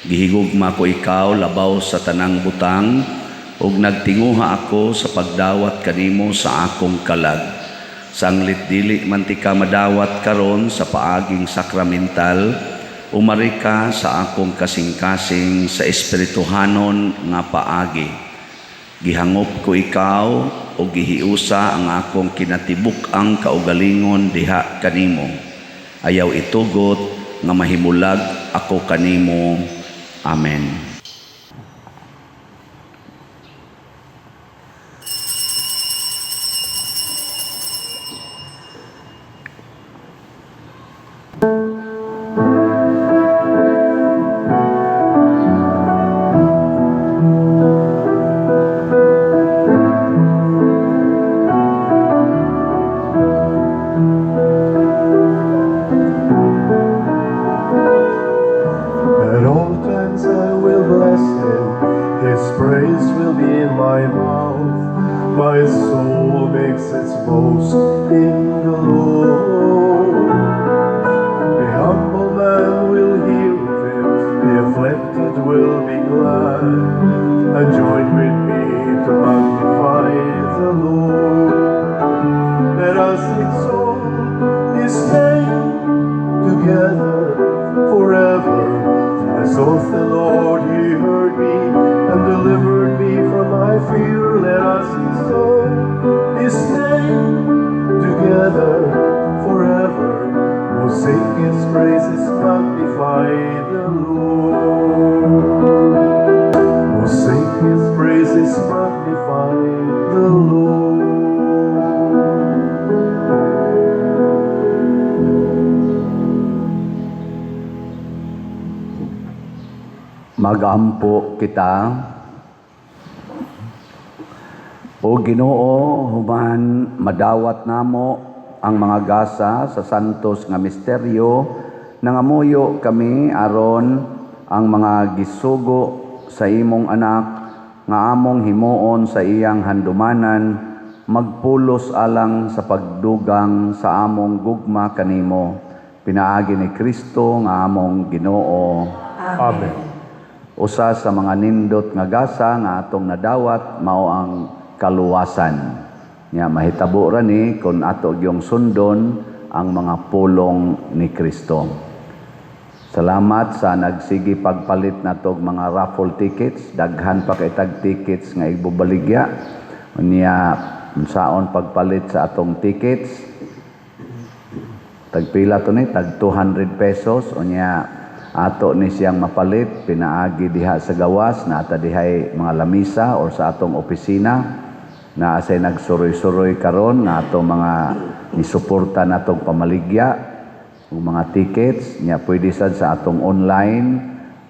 Gihigugma ko ikaw labaw sa tanang butang, ug nagtinguha ako sa pagdawat kanimo sa akong kalag. Sanglit dili man ti ka madawat karon sa paaging sakramental, umari ka sa akong kasing-kasing sa espirituhanon nga paagi. Gihangop ko ikaw o gihiusa ang akong kinatibuk ang kaugalingon diha kanimo. Ayaw itugot nga mahimulag ako kanimo. Amen. At all times I will bless him, his praise will be in my mouth. My soul makes its boast in the Lord. The humble man will hear of him, the afflicted will be glad, and join with me to magnify the Lord. Let us exalt his name together forever. As oath the Lord, he heard me and delivered me from my fear. Let us exalt his name together forever. Oh, sing his praises, magnify the Lord. Oh, sing his praises, magnify the Lord. Magampo kita. O Ginoo, human madawat namo ang mga gasa sa santos nga misteryo, nangamuyo kami aron ang mga gisugo sa imong anak nga among himuon sa iyang handumanan, magpulos alang sa pagdugang sa among gugma kanimo. Pinaagi ni Kristo nga among Ginoo. Amen. Usa sa mga nindot nga gasa nga atong nadawat mao ang kaluwasan. Nya mahitabo ra ni kun ato gyung sundon ang mga pulong ni Kristo. Salamat sa nagsigi pagpalit natog mga raffle tickets, daghan pa kay tag tickets nga ibubaligya. Unya unsaon pagpalit sa atong tickets? Tagpila to ni tag 200 pesos unya ato ni siyang mapalit, pinaagi diha sa gawas na ata dihay mga lamisa or sa atong opisina na asay nagsuroy-suroy karon na atong mga nisuporta natong pamaligya ug mga tickets nya pwede sad sa atong online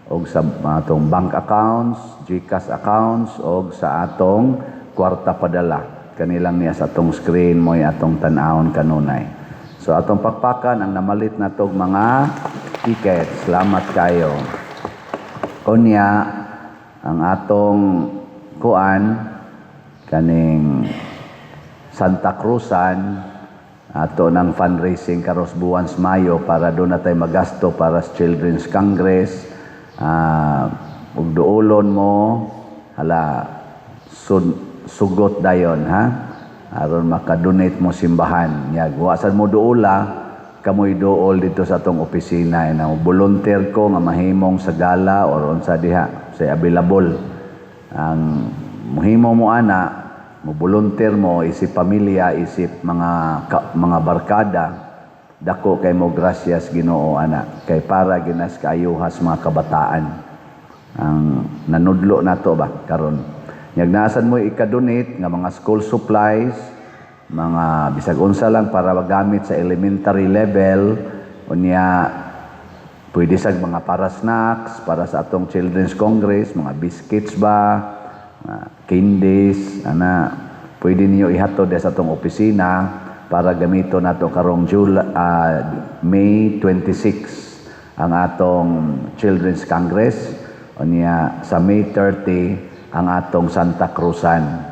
og sa atong bank accounts, GCash accounts og sa atong kwarta padala. Kanilang niya sa atong screen mo atong tan-awon kanunay. So atong pakpakan ang namalit na tog mga ticket. Salamat kayo. Unya ang atong kuan kaning Santa Cruzan ato ng fundraising karos buwan sa Mayo para doon na tayo magasto para sa Children's Congress. Ug duolon mo hala sugot dayon ha aron maka-donate mo simbahan. Wasan mo duola kamoy duol dito sa atong opisina na volunteer ko nga mahimong sa gala or unsa diha say available ang mohimo mo ana mo volunteer mo isip pamilya isip mga barkada dako kay mo gracias Ginoo ana kay para ginas kaayuhas mga kabataan ang nanudlo nato ba karon naasan mo ika-donate nga mga school supplies mga bisag unsa lang para magamit sa elementary level unya pwede sa mga para snacks para sa atong Children's Congress mga biscuits ba candies ana pwede niyo ihatod sa atong opisina para gamito nato karong May 26 ang atong Children's Congress unya sa May 30 ang atong Santa Cruzan.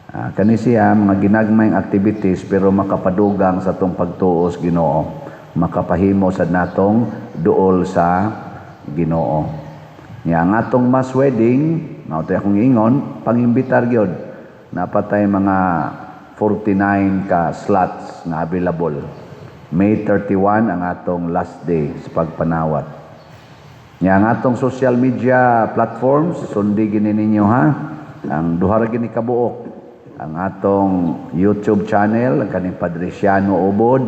Kani siya mga ginagmayng activities pero makapadugang sa atong pagtuos Ginoo makapahimo sa natong duol sa Ginoo. Nya ang atong mass wedding mao tay akong ingon pangimbitar gyud napatay mga 49 ka slots na available. May 31 ang atong last day sa pagpanawat. Nya ang atong social media platforms sundi gini ninyo ha ang duha ra gini kabuok ang atong YouTube channel ang kaning Padresiano Ubod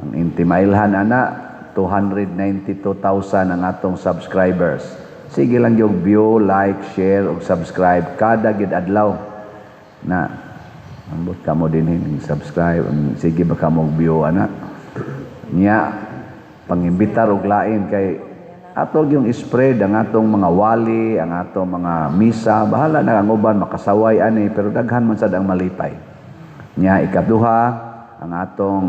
ang Intimailhan ana 292,000 ang atong subscribers. Sige lang yung view, like, share ug subscribe kada gid adlaw na ambot kamo din subscribe sige ba kamo view ana nya pangimbitar og lain kay ato yung spread ang atong mga wali, ang atong mga misa, bahala na ang uban makasaway ani pero daghan man sad ang malipay. Nya ikaduha ang atong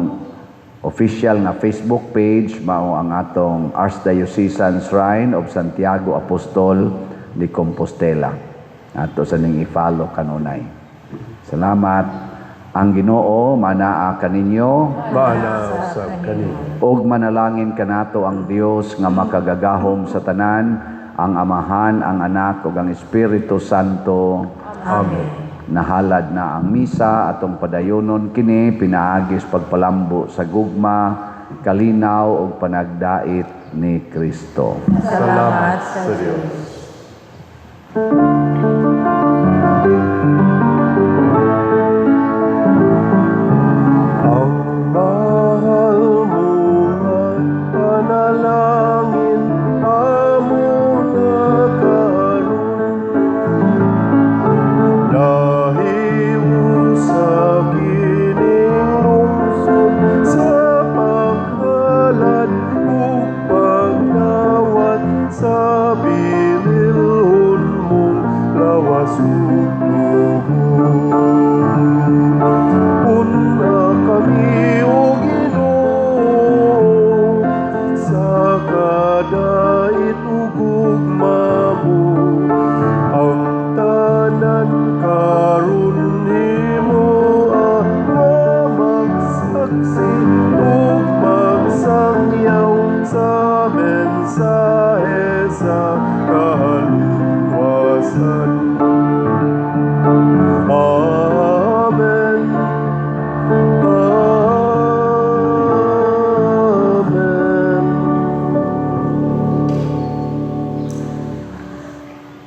official na Facebook page mao ang atong Archdiocesan Shrine of Santiago Apostol de Compostela. Ato sa ning i-follow kanunay. Salamat. Ang Ginoo manaa kaninyo Maana usab kani. og manalangin kanato ang Dios nga makagagahom sa tanan, ang Amahan, ang Anak ug ang Espiritu Santo. Amen. Nahalad na ang misa atong padayonon kini pinaagis pagpalambo sa gugma, kalinaw ug panagdait ni Kristo. Salamat sa Dios.